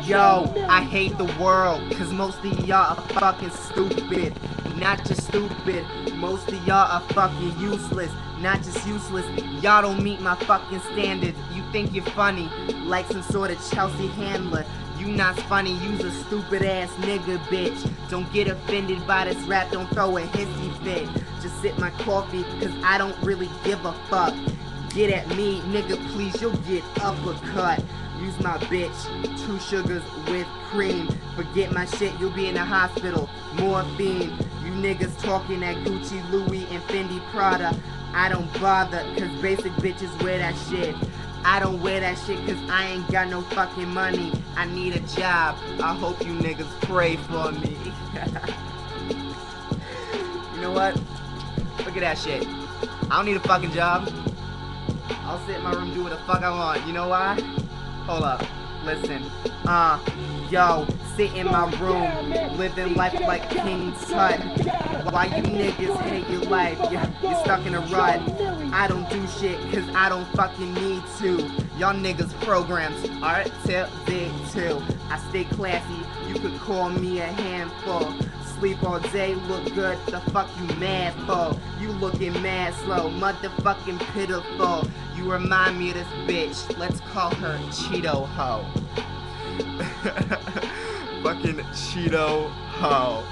Yo, I hate the world, cause most of y'all are fucking stupid. Not just stupid, most of y'all are fucking useless. Not just useless, y'all don't meet my fucking standards. You think you're funny, like some sort of Chelsea handler. You not funny, you's a stupid ass nigga, bitch. Don't get offended by this rap, don't throw a hissy fit. Just sip my coffee, cause I don't really give a fuck. Get at me, nigga, please, you'll get uppercut. Use my bitch, 2 sugars with cream. Forget my shit, you'll be in the hospital. Morphine, you niggas talking that Gucci, Louis, and Fendi Prada. I don't bother, cause basic bitches wear that shit. I don't wear that shit cause I ain't got no fucking money. I need a job. I hope you niggas pray for me. You know what? Look at that shit. I don't need a fucking job. I'll sit in my room, do what the fuck I want. You know why? Hold up. Listen. Yo, sit in my room, living life like King Tut. Why you niggas hate your life? You're stuck in a rut. I don't do shit cause I don't fucking need to. Y'all niggas programs are till they too. I stay classy, you could call me a handful. Sleep all day, look good, the fuck you mad for? You looking mad slow, motherfucking pitiful. You remind me of this bitch, let's call her Cheeto Ho. Fucking Cheeto Ho.